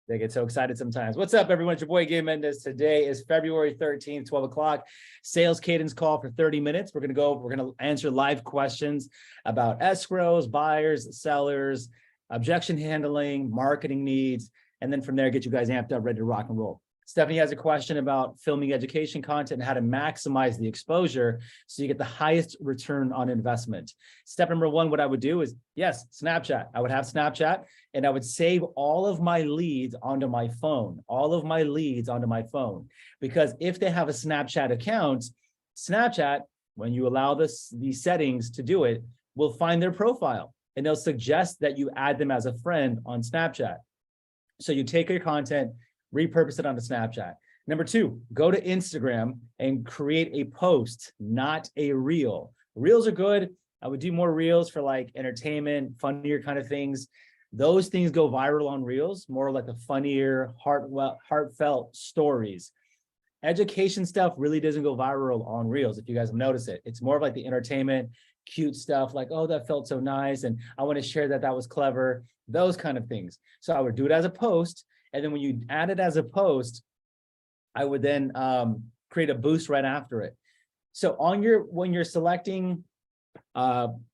They get so excited sometimes. What's up, everyone? It's your boy, MENDEZ. Today is February 13th, 12 o'clock. Sales cadence call for 30 minutes. We're going to answer live questions about escrows, buyers, sellers, objection handling, marketing needs, and then from there, get you guys amped up, ready to rock and roll. Stephanie has a question about filming education content and how to maximize the exposure so you get the highest return on investment. Step number one, what I would do is, yes, Snapchat. I would have Snapchat and I would save all of my leads onto my phone, because if they have a Snapchat account, Snapchat, when you allow these settings to do it, will find their profile and they'll suggest that you add them as a friend on Snapchat. So you take your content, repurpose it onto Snapchat. Number two, go to Instagram and create a post, not a reel. Reels are good. I would do more reels for like entertainment, funnier kind of things. Those things go viral on reels, more like the funnier, heartfelt stories. Education stuff really doesn't go viral on reels, if you guys have noticed it. It's more of like the entertainment, cute stuff like, oh, that felt so nice. And I want to share that was clever, those kind of things. So I would do it as a post. And then when you add it as a post, I would then create a boost right after it. So when you're selecting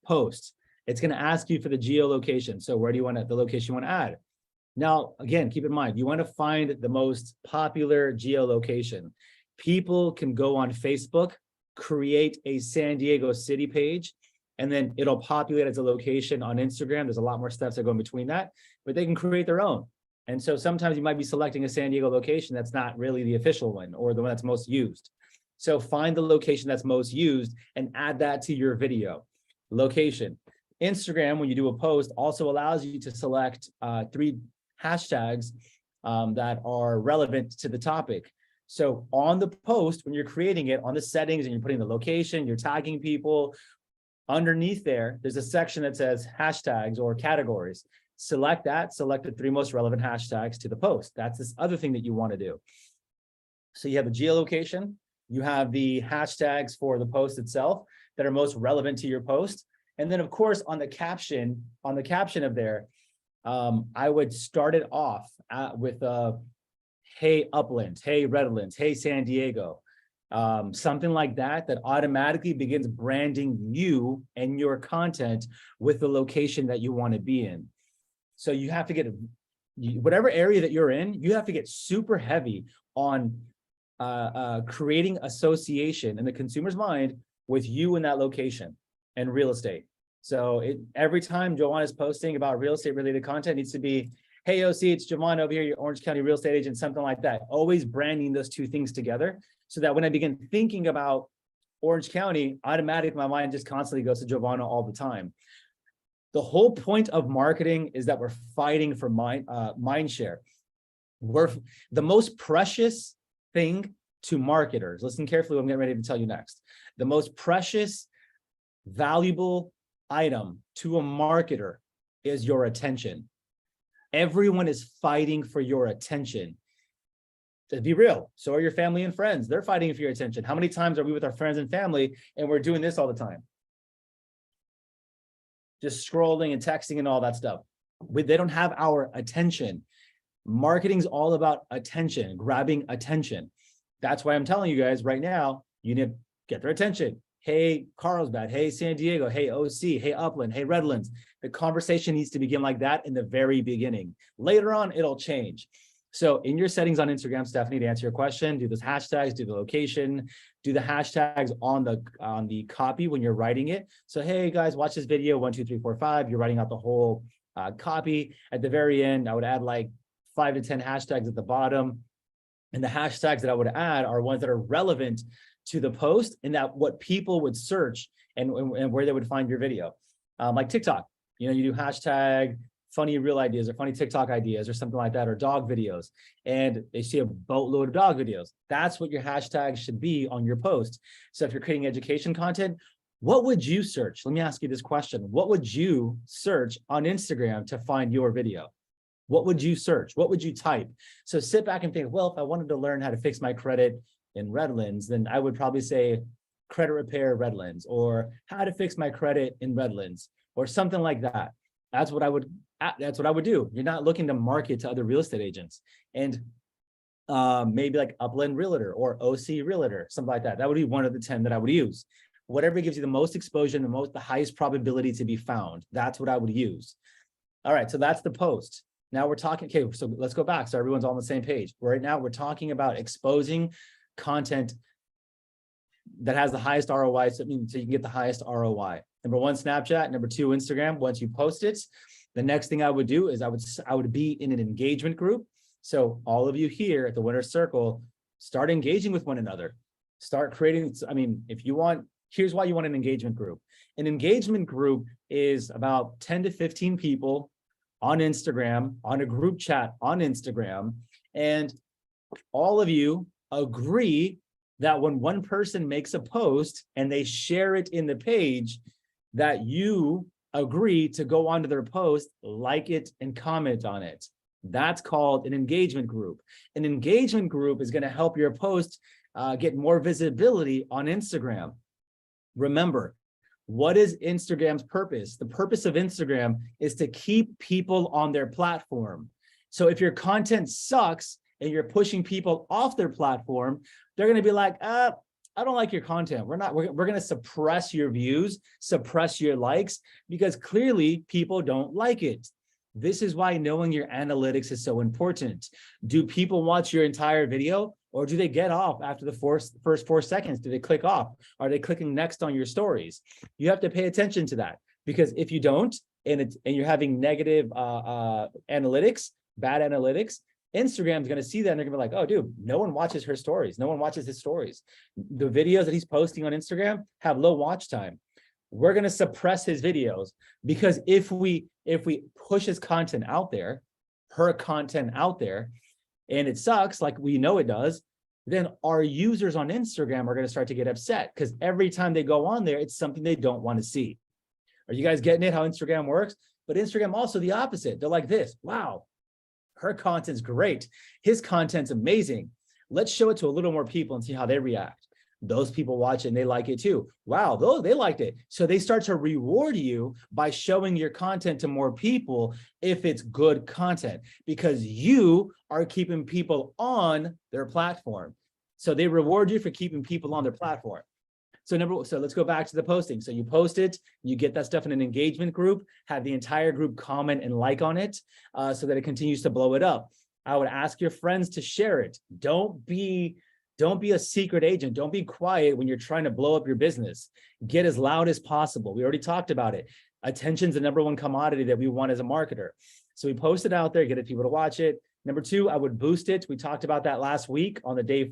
posts, it's going to ask you for the geolocation. So where do you want the location you want to add? Now, again, keep in mind, you want to find the most popular geolocation. People can go on Facebook, create a San Diego city page, and then it'll populate as a location on Instagram. There's a lot more steps that go in between that, but they can create their own. And so sometimes you might be selecting a San Diego location that's not really the official one or the one that's most used. So find the location that's most used and add that to your video. Location. Instagram, when you do a post, also allows you to select 3 hashtags that are relevant to the topic. So on the post, when you're creating it, on the settings and you're putting the location, you're tagging people, underneath there's a section that says hashtags or categories. Select the 3 most relevant hashtags to the post. That's this other thing that you want to do. So you have a geolocation, you have the hashtags for the post itself that are most relevant to your post. And then of course, on the caption of there, I would start it off with hey Upland, hey Redlands, hey San Diego, something like that automatically begins branding you and your content with the location that you want to be in. So you have to get whatever area that you're in, you have to get super heavy on creating association in the consumer's mind with you in that location and real estate. So every time Joanna is posting about real estate related content, needs to be, hey OC, it's Joanna over here, your Orange County real estate agent, something like that. Always branding those 2 things together so that when I begin thinking about Orange County, automatically my mind just constantly goes to Giovanna all the time. The whole point of marketing is that we're fighting for mind share. The most precious thing to marketers, listen carefully what I'm getting ready to tell you next. The most precious, valuable item to a marketer is your attention. Everyone is fighting for your attention. To be real, so are your family and friends. They're fighting for your attention. How many times are we with our friends and family and we're doing this all the time? Just scrolling and texting and all that stuff. They don't have our attention. Marketing's all about attention, grabbing attention. That's why I'm telling you guys right now, you need to get their attention. Hey, Carlsbad, hey, San Diego, hey, OC, hey, Upland, hey, Redlands. The conversation needs to begin like that in the very beginning. Later on, it'll change. So in your settings on Instagram, Stephanie, to answer your question, do those hashtags, do the location, do the hashtags on the copy when you're writing it. So, hey guys, watch this video, 1, 2, 3, 4, 5. You're writing out the whole copy. At the very end, I would add like 5 to 10 hashtags at the bottom. And the hashtags that I would add are ones that are relevant to the post and that what people would search and where they would find your video. Like TikTok, you do hashtag funny real ideas or funny TikTok ideas or something like that, or dog videos, and they see a boatload of dog videos. That's what your hashtag should be on your post. So if you're creating education content, what would you search? Let me ask you this question. What would you search on Instagram to find your video? What would you search? What would you type? So sit back and think, well, if I wanted to learn how to fix my credit in Redlands, then I would probably say credit repair Redlands, or how to fix my credit in Redlands, or something like that. That's what I would do. You're not looking to market to other real estate agents. And maybe like Upland Realtor or OC Realtor, something like that. That would be one of the 10 that I would use. Whatever gives you the most exposure and the highest probability to be found. That's what I would use. All right, so that's the post. Now we're talking, okay, so let's go back so everyone's on the same page. Right now we're talking about exposing content that has the highest ROI, so you can get the highest ROI. Number one, Snapchat. Number two, Instagram. Once you post it, the next thing I would do is I would be in an engagement group. So all of you here at the Winner's Circle, start engaging with one another. Start creating, if you want, here's why you want an engagement group. An engagement group is about 10 to 15 people on Instagram, on a group chat on Instagram, and all of you agree that when one person makes a post and they share it in the page, that you agree to go onto their post, like it, and comment on it. That's called an engagement group. An engagement group is going to help your post get more visibility on Instagram. Remember, what is Instagram's purpose? The purpose of Instagram is to keep people on their platform. So if your content sucks and you're pushing people off their platform, they're going to be like, I don't like your content. We're going to suppress your views, suppress your likes, because clearly people don't like it. This is why knowing your analytics is so important. Do people watch your entire video, or do they get off after the first 4 seconds? Do they click off? Are they clicking next on your stories? You have to pay attention to that, because if you don't, and you're having negative analytics, bad analytics, Instagram's going to see that and they're going to be like, oh, dude, no one watches her stories. No one watches his stories. The videos that he's posting on Instagram have low watch time. We're going to suppress his videos, because if we push his content out there, her content out there, and it sucks like we know it does, then our users on Instagram are going to start to get upset, because every time they go on there, it's something they don't want to see. Are you guys getting it, how Instagram works? But Instagram also the opposite. They're like this. Wow, her content's great. His content's amazing. Let's show it to a little more people and see how they react. Those people watch it and they like it too. Wow, they liked it. So they start to reward you by showing your content to more people if it's good content, because you are keeping people on their platform. So they reward you for keeping people on their platform. So let's go back to the posting. So you post it, you get that stuff in an engagement group, have the entire group comment and like on it, so that it continues to blow it up. I would ask your friends to share it. Don't be a secret agent. Don't be quiet when you're trying to blow up your business. Get as loud as possible. We already talked about it. Attention's the number one commodity that we want as a marketer. So we post it out there, get people to watch it. Number two, I would boost it. We talked about that last week on the day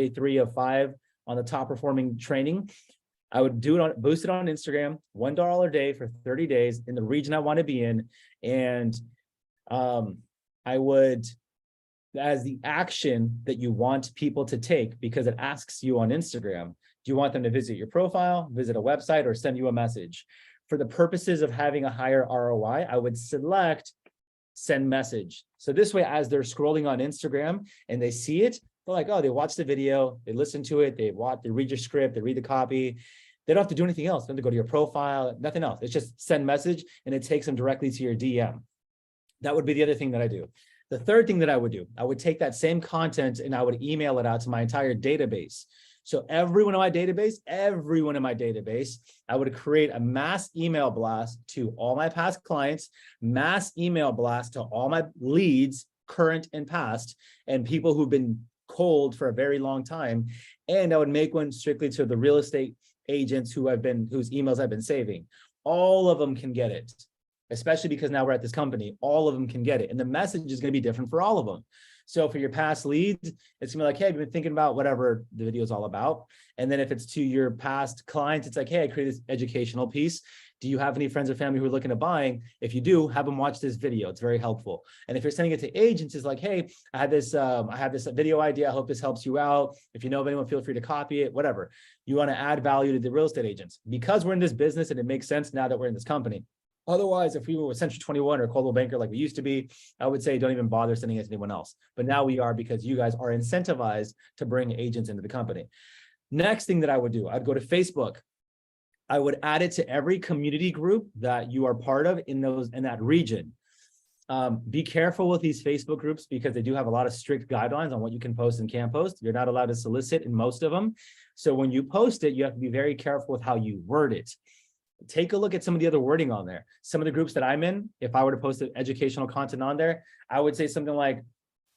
3 of 5 on the top performing training. I would boost it on Instagram, $1 a day for 30 days in the region I want to be in. And I would, as the action that you want people to take, because it asks you on Instagram, do you want them to visit your profile, visit a website, or send you a message? For the purposes of having a higher ROI, I would select send message. So this way, as they're scrolling on Instagram and they see it, they're like, oh, they watched the video, they listen to it, they read your script, they read the copy. They don't have to do anything else. They don't have to go to your profile, nothing else. It's just send message and it takes them directly to your DM. That would be the other thing that I do. The third thing that I would do, I would take that same content and I would email it out to my entire database. So everyone in my database, I would create a mass email blast to all my past clients, mass email blast to all my leads, current and past, and people who've been cold for a very long time. And I would make one strictly to the real estate agents whose emails I've been saving. All of them can get it, especially because now we're at this company, all of them can get it. And the message is going to be different for all of them. So for your past leads, it's gonna be like, hey, I've been thinking about whatever the video is all about. And then if it's to your past clients, it's like, hey, I created this educational piece. Do you have any friends or family who are looking at buying? If you do, have them watch this video. It's very helpful. And if you're sending it to agents, it's like, hey, I have this video idea. I hope this helps you out. If you know of anyone, feel free to copy it, whatever. You want to add value to the real estate agents because we're in this business and it makes sense now that we're in this company. Otherwise, if we were with Century 21 or Coldwell Banker like we used to be, I would say don't even bother sending it to anyone else. But now we are, because you guys are incentivized to bring agents into the company. Next thing that I would do, I'd go to Facebook. I would add it to every community group that you are part of in that region. Be careful with these Facebook groups because they do have a lot of strict guidelines on what you can post and can't post. You're not allowed to solicit in most of them. So when you post it, you have to be very careful with how you word it. Take a look at some of the other wording on there. Some of the groups that I'm in, if I were to post educational content on there, I would say something like,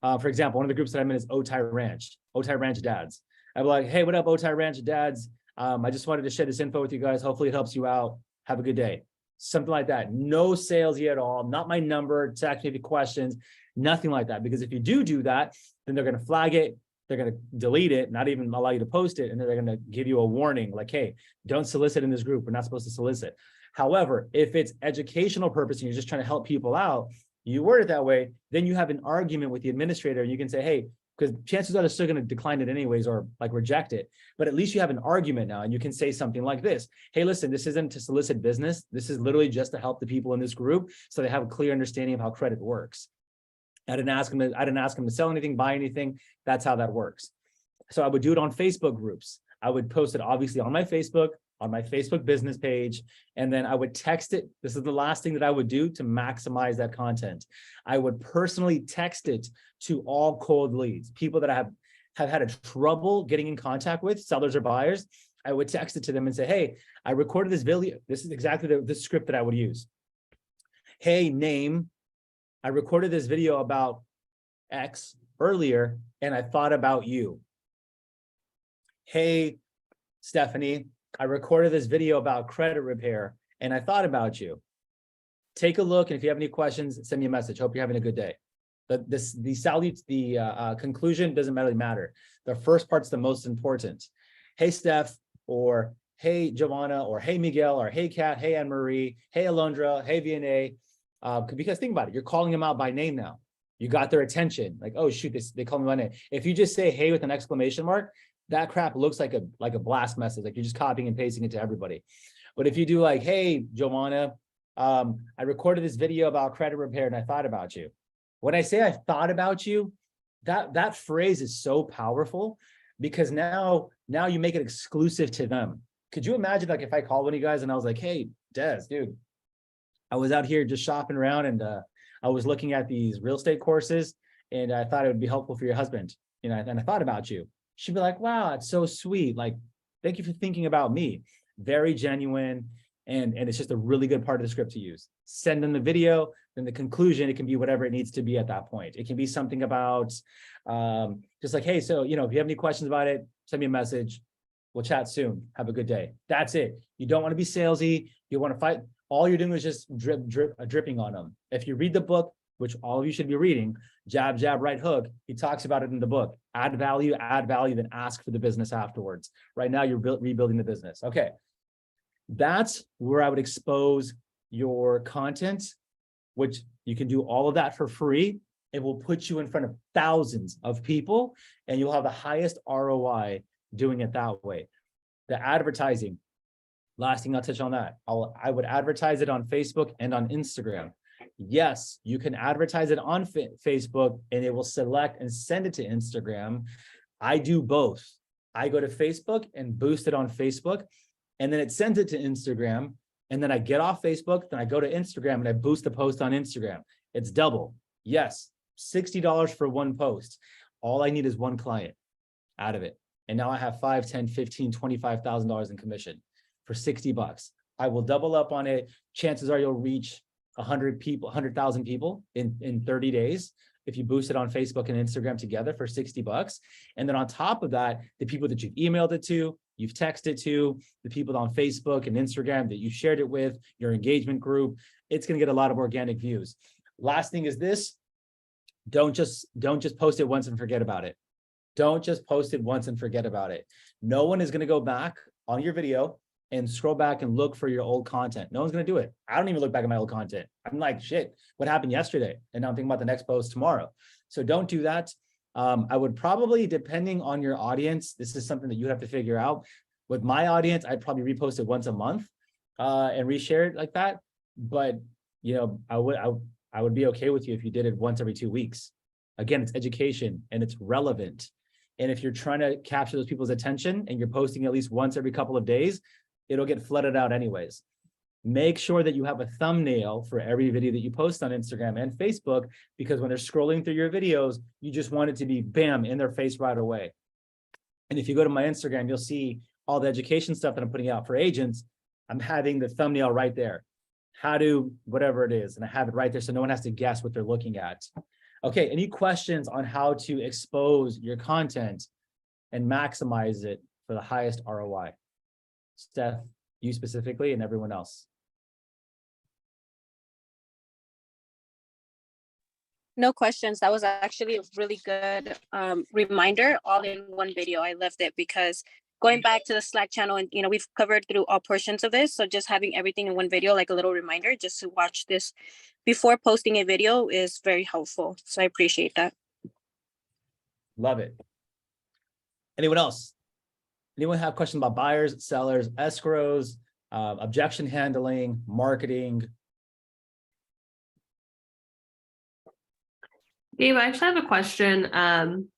for example, one of the groups that I'm in is Otay Ranch Dads. I'd be like, hey, what up, Otay Ranch Dads? I just wanted to share this info with you guys. Hopefully it helps you out. Have a good day. Something like that. No salesy at all. Not my number. Text me if you have questions. Nothing like that. Because if you do that, then they're going to flag it. They're going to delete it, not even allow you to post it. And then they're going to give you a warning like, hey, don't solicit in this group. We're not supposed to solicit. However, if it's educational purpose and you're just trying to help people out, you word it that way, then you have an argument with the administrator and you can say, hey, because chances are they're still going to decline it anyways or like reject it. But at least you have an argument now and you can say something like this. Hey, listen, this isn't to solicit business. This is literally just to help the people in this group so they have a clear understanding of how credit works. I didn't ask them to sell anything, buy anything. That's how that works. So I would do it on Facebook groups. I would post it obviously on my Facebook business page, and then I would text it. This is the last thing that I would do to maximize that content. I would personally text it to all cold leads, people that I have had a trouble getting in contact with, sellers or buyers. I would text it to them and say, hey, I recorded this video. This is exactly the script that I would use. Hey, name, I recorded this video about X earlier, and I thought about you. Hey, Stephanie, I recorded this video about credit repair, and I thought about you. Take a look, and if you have any questions, send me a message. Hope you're having a good day. The conclusion doesn't really matter. The first part's the most important. Hey, Steph, or hey, Giovanna, or hey, Miguel, or hey, Kat, hey, Anne-Marie, hey, Alondra, hey, VNA. Because think about it, you're calling them out by name now. You got their attention. Like, oh shoot, they call me by name. If you just say hey with an exclamation mark, that crap looks like a blast message. Like you're just copying and pasting it to everybody. But if you do like, hey, Giovanna, I recorded this video about credit repair and I thought about you. When I say I thought about you, that phrase is so powerful because now you make it exclusive to them. Could you imagine like if I called one of you guys and I was like, hey, Des, dude, I was out here just shopping around and I was looking at these real estate courses and I thought it would be helpful for your husband, and I thought about you. She'd be like, wow, it's so sweet. Like, thank you for thinking about me. Very genuine. And it's just a really good part of the script to use. Send them the video, then the conclusion, it can be whatever it needs to be at that point. It can be something about just like, hey, so, if you have any questions about it, send me a message. We'll chat soon. Have a good day. That's it. You don't want to be salesy. You want to fight. All you're doing is just dripping on them. If you read the book, which all of you should be reading, Jab, Jab, Right Hook, he talks about it in the book. Add value, then ask for the business afterwards. Right now, you're rebuilding the business. Okay. That's where I would expose your content, which you can do all of that for free. It will put you in front of thousands of people and you'll have the highest ROI doing it that way. The advertising, last thing I'll touch on that. I would advertise it on Facebook and on Instagram. Yes, you can advertise it on Facebook and it will select and send it to Instagram. I do both. I go to Facebook and boost it on Facebook, and then it sends it to Instagram. And then I get off Facebook, then I go to Instagram and I boost the post on Instagram. It's double. Yes, $60 for one post. All I need is one client out of it. And now I have $5, $10, $15, $25,000 in commission for $60. I will double up on it. Chances are you'll reach 100,000 people in 30 days if you boost it on Facebook and Instagram together for $60. And then on top of that, the people that you've emailed it to, you've texted to, the people on Facebook and Instagram that you shared it with, your engagement group, it's going to get a lot of organic views. Last thing is this: don't just post it once and forget about it. Don't just post it once and forget about it. No one is going to go back on your video and scroll back and look for your old content. No one's going to do it. I don't even look back at my old content. I'm like, shit, what happened yesterday? And now I'm thinking about the next post tomorrow. So don't do that. I would probably, depending on your audience, this is something that you have to figure out. With my audience, I'd probably repost it once a month and reshare it like that. But, I would be okay with you if you did it once every 2 weeks. Again, it's education and it's relevant. And if you're trying to capture those people's attention and you're posting at least once every couple of days, it'll get flooded out anyways. Make sure that you have a thumbnail for every video that you post on Instagram and Facebook, because when they're scrolling through your videos, you just want it to be bam in their face right away. And if you go to my Instagram, you'll see all the education stuff that I'm putting out for agents. I'm having the thumbnail right there. How to, whatever it is, and I have it right there so no one has to guess what they're looking at. Okay, any questions on how to expose your content and maximize it for the highest ROI? Steph, you specifically, and everyone else. No questions. That was actually a really good reminder, all in one video. I loved it because going back to the Slack channel, and we've covered through all portions of this. So just having everything in one video, like a little reminder, just to watch this before posting a video is very helpful. So I appreciate that. Love it. Anyone else? Anyone have questions about buyers, sellers, escrows, objection handling, marketing? Gabe, I actually have a question.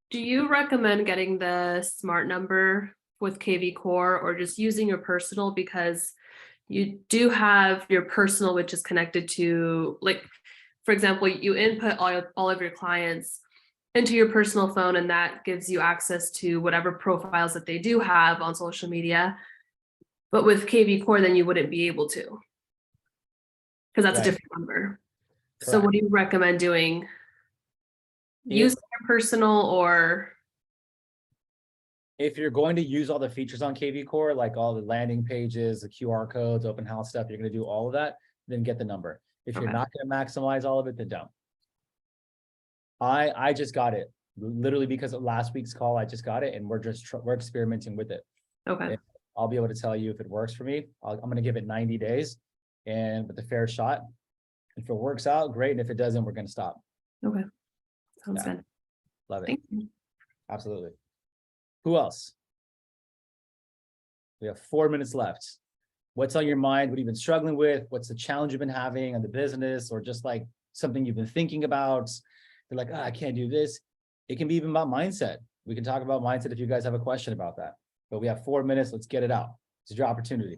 Do you recommend getting the smart number with KV Core or just using your personal? Because you do have your personal, which is connected to, like, for example, you input all of your clients into your personal phone, and that gives you access to whatever profiles that they do have on social media. But with KV Core, then you wouldn't be able to, because that's a different number. Correct. So what do you recommend doing? Using your personal, or? If you're going to use all the features on KV Core, like all the landing pages, the QR codes, open house stuff, you're going to do all of that, then get the number. If you're not going to maximize all of it, then don't. I just got it literally because of last week's call. I just got it, and we're experimenting with it. Okay. And I'll be able to tell you if it works for me. I'm going to give it 90 days, and with a fair shot. If it works out, great. And if it doesn't, we're going to stop. Okay. Sounds good. Love it. Thank you. Absolutely. Who else? We have 4 minutes left. What's on your mind? What have you been struggling with? What's the challenge you've been having on the business, or just like something you've been thinking about? They're like, I can't do this. It can be even about mindset. We can talk about mindset if you guys have a question about that. But we have 4 minutes. Let's get it out. This is your opportunity.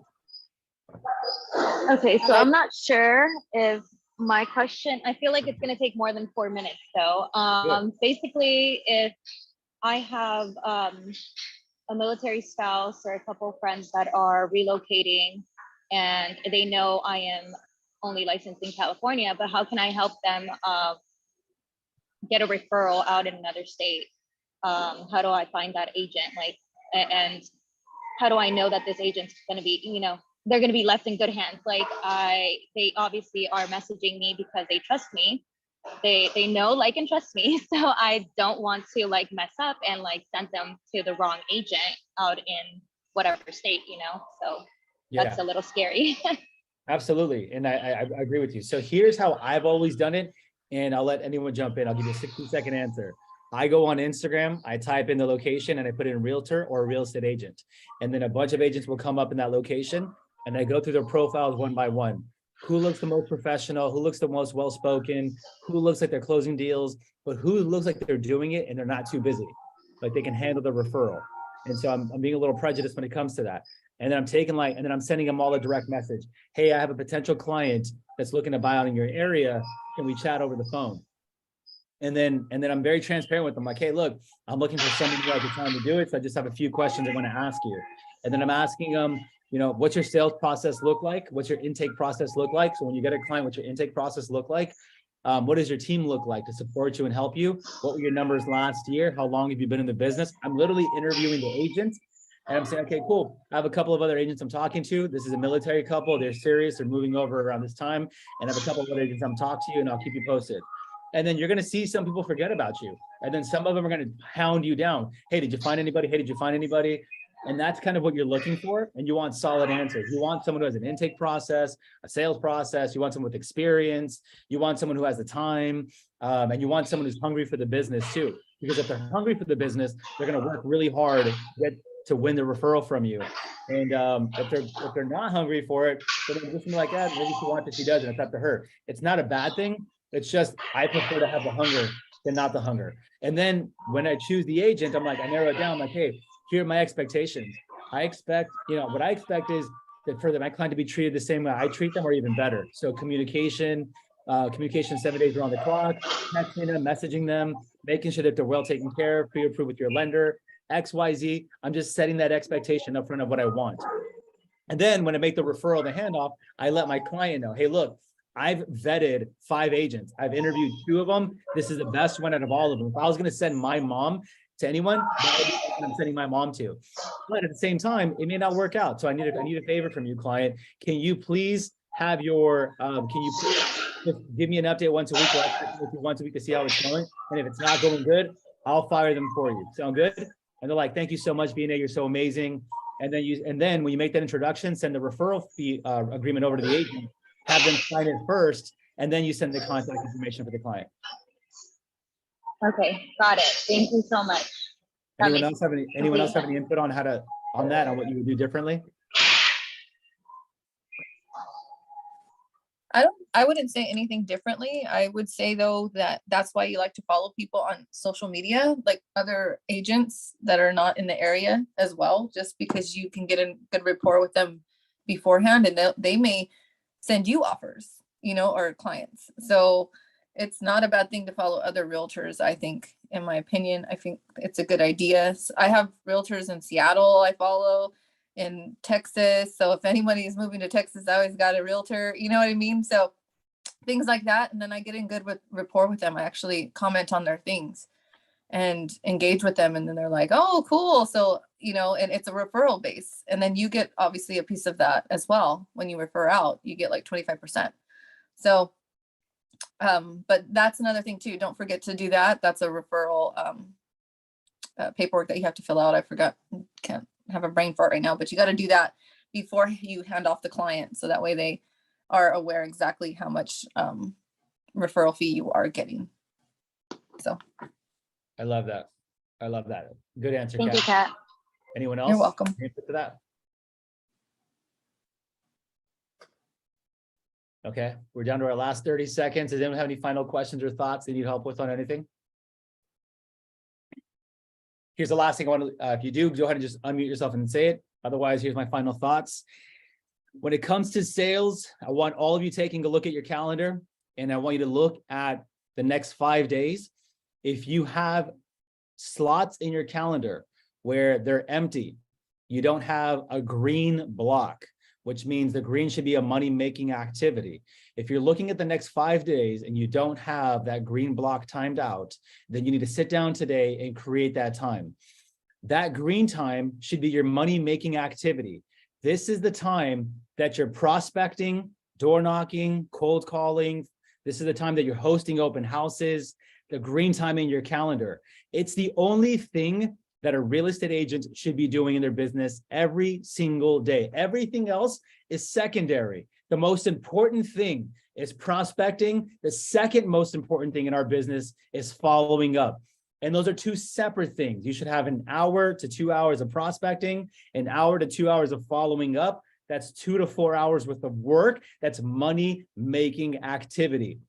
Okay, so I'm not sure if my question, I feel like it's going to take more than 4 minutes though. Basically, if I have a military spouse or a couple friends that are relocating and they know I am only licensed in California, but how can I help them get a referral out in another state? How do I find that agent? And how do I know that this agent's going to be, they're going to be left in good hands? Like they obviously are messaging me because they trust me. They know, like, and trust me. So I don't want to mess up and send them to the wrong agent out in whatever state, so that's a little scary. Absolutely. And I agree with you. So here's how I've always done it. And I'll let anyone jump in. I'll give you a 60-second answer. I go on Instagram, I type in the location and I put in realtor or real estate agent. And then a bunch of agents will come up in that location, and I go through their profiles one by one. Who looks the most professional? Who looks the most well-spoken? Who looks like they're closing deals? But who looks like they're doing it and they're not too busy? Like they can handle the referral. And so I'm being a little prejudiced when it comes to that. And then I'm taking and then I'm sending them all a direct message. Hey, I have a potential client that's looking to buy out in your area. Can we chat over the phone? And then I'm very transparent with them. Like, hey, look, I'm looking for someone who has the time to do it. So I just have a few questions I want to ask you. And then I'm asking them, what's your sales process look like? What's your intake process look like? So when you get a client, what's your intake process look like? What does your team look like to support you and help you? What were your numbers last year? How long have you been in the business? I'm literally interviewing the agents. And I'm saying, okay, cool. I have a couple of other agents I'm talking to. This is a military couple. They're serious. They're moving over around this time. And I have a couple of other agents I'm talking to you, and I'll keep you posted. And then you're going to see some people forget about you. And then some of them are going to hound you down. Hey, did you find anybody? Hey, did you find anybody? And that's kind of what you're looking for. And you want solid answers. You want someone who has an intake process, a sales process. You want someone with experience. You want someone who has the time. And you want someone who's hungry for the business too. Because if they're hungry for the business, they're going to work really hard to win the referral from you. And if they're not hungry for it, then they're just gonna be like, maybe she wants it, she doesn't. It's up to her. It's not a bad thing. It's just, I prefer to have the hunger than not the hunger. And then when I choose the agent, I'm like, I narrow it down, like, hey, here are my expectations. I expect, what I expect is that for my client to be treated the same way I treat them or even better. So communication 7 days around the clock, texting them, messaging them, making sure that they're well taken care of, pre-approved with your lender, XYZ. I'm just setting that expectation up front of what I want. And then when I make the referral, the handoff, I let my client know, hey, look, I've vetted 5 agents. I've interviewed 2 of them. This is the best one out of all of them. If I was going to send my mom to anyone, that would be the one I'm sending my mom to. But at the same time, it may not work out. So I need a favor from you, client. Can you please have your, just give me an update once a week, or once a week to see how it's going. And if it's not going good, I'll fire them for you. Sound good? And they're like, thank you so much, Bina, you're so amazing. And then when you make that introduction, send the referral fee agreement over to the agent, have them sign it first, and then you send the contact information for the client. Okay, got it. Thank you so much. Anyone else have any input on on what you would do differently? I wouldn't say anything differently. I would say though that that's why you like to follow people on social media, like other agents that are not in the area as well, just because you can get a good rapport with them beforehand, and they may send you offers, or clients. So it's not a bad thing to follow other realtors. I think, in my opinion, I think it's a good idea. I have realtors in Seattle I follow, in Texas. So if anybody is moving to Texas, I always got a realtor, you know what I mean? So things like that. And then I get in good rapport with them. I actually comment on their things and engage with them. And then they're like, oh, cool. So, and it's a referral base. And then you get obviously a piece of that as well. When you refer out, you get like 25%. So, but that's another thing too. Don't forget to do that. That's a referral paperwork that you have to fill out. I forgot, can't have a brain fart right now, but you got to do that before you hand off the client. So that way they are aware exactly how much referral fee you are getting. So. I love that. Good answer, Thank you, Kat. Kat. Anyone else? You're welcome. Input to that? Okay, we're down to our last 30 seconds. Does anyone have any final questions or thoughts they need help with on anything? Here's the last thing I want to, if you do, go ahead and just unmute yourself and say it. Otherwise, here's my final thoughts. When it comes to sales, I want all of you taking a look at your calendar, and I want you to look at the next 5 days. If you have slots in your calendar where they're empty, you don't have a green block, which means the green should be a money-making activity. If you're looking at the next 5 days and you don't have that green block timed out, then you need to sit down today and create that time. That green time should be your money-making activity. This is the time that you're prospecting, door knocking, cold calling. This is the time that you're hosting open houses, the green time in your calendar. It's the only thing that a real estate agent should be doing in their business every single day. Everything else is secondary. The most important thing is prospecting. The second most important thing in our business is following up. And those are 2 separate things. You should have an hour to 2 hours of prospecting, an hour to 2 hours of following up. That's 2 to 4 hours worth of work. That's money-making activity.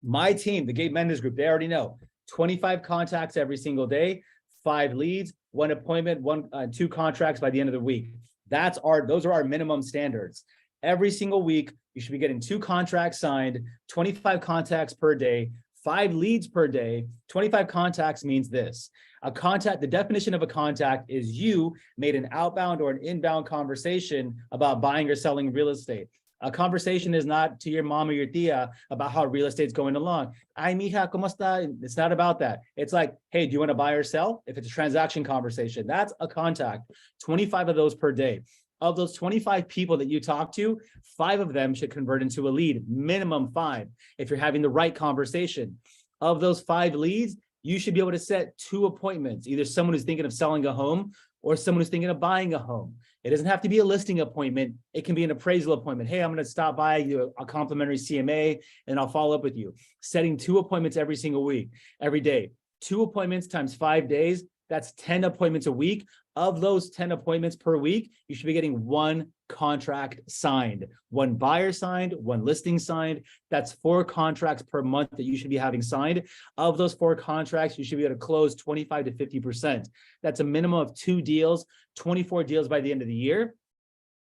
My team, the Gabe Mendez Group, they already know 25 contacts every single day, 5 leads, 1 appointment, 2 contracts by the end of the week. Those are our minimum standards. Every single week, you should be getting 2 contracts signed, 25 contacts per day, 5 leads per day. 25 contacts means this. A contact, the definition of a contact is you made an outbound or an inbound conversation about buying or selling real estate. A conversation is not to your mom or your tia about how real estate's going along. Ay, mija, ¿cómo está? It's not about that. It's like, hey, do you want to buy or sell? If it's a transaction conversation, that's a contact. 25 of those per day. Of those 25 people that you talk to, 5 of them should convert into a lead, minimum 5, if you're having the right conversation. Of those 5 leads, you should be able to set 2 appointments, either someone who's thinking of selling a home or someone who's thinking of buying a home. It doesn't have to be a listing appointment. It can be an appraisal appointment. Hey, I'm going to stop by, do a complimentary CMA, and I'll follow up with you. Setting 2 appointments every single week, every day. 2 appointments times 5 days, that's 10 appointments a week. Of those 10 appointments per week, you should be getting 1 contract signed, 1 buyer signed, 1 listing signed. That's 4 contracts per month that you should be having signed. Of those 4 contracts, you should be able to close 25 to 50%. That's a minimum of 2 deals, 24 deals by the end of the year.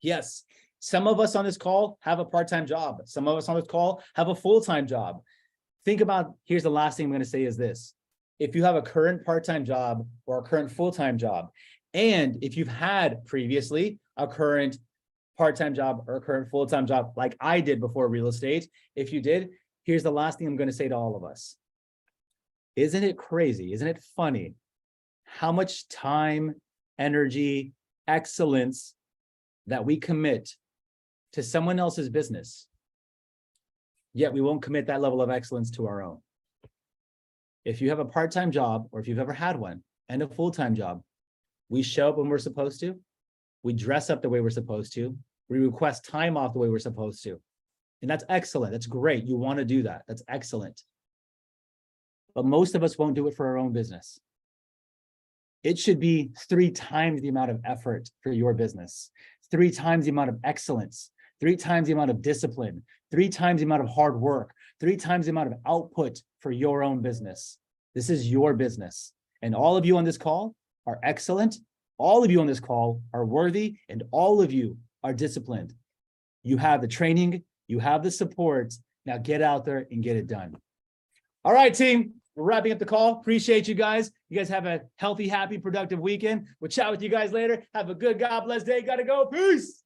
Yes, some of us on this call have a part-time job. Some of us on this call have a full-time job. Think about, here's the last thing I'm going to say is this. If you have a current part-time job or a current full-time job, and if you've had previously a current part-time job or a current full-time job, like I did before real estate, if you did, here's the last thing I'm going to say to all of us. Isn't it crazy? Isn't it funny how much time, energy, excellence that we commit to someone else's business, yet we won't commit that level of excellence to our own? If you have a part-time job, or if you've ever had one, and a full-time job, we show up when we're supposed to, we dress up the way we're supposed to, we request time off the way we're supposed to. And that's excellent. That's great. You want to do that. That's excellent. But most of us won't do it for our own business. It should be 3 times the amount of effort for your business, 3 times the amount of excellence, 3 times the amount of discipline, 3 times the amount of hard work, 3 times the amount of output for your own business. This is your business. And all of you on this call are excellent. All of you on this call are worthy, and all of you are disciplined. You have the training, you have the support. Now get out there and get it done. All right, team, we're wrapping up the call. Appreciate you guys. You guys have a healthy, happy, productive weekend. We'll chat with you guys later. Have a good, God bless day. Gotta go. Peace.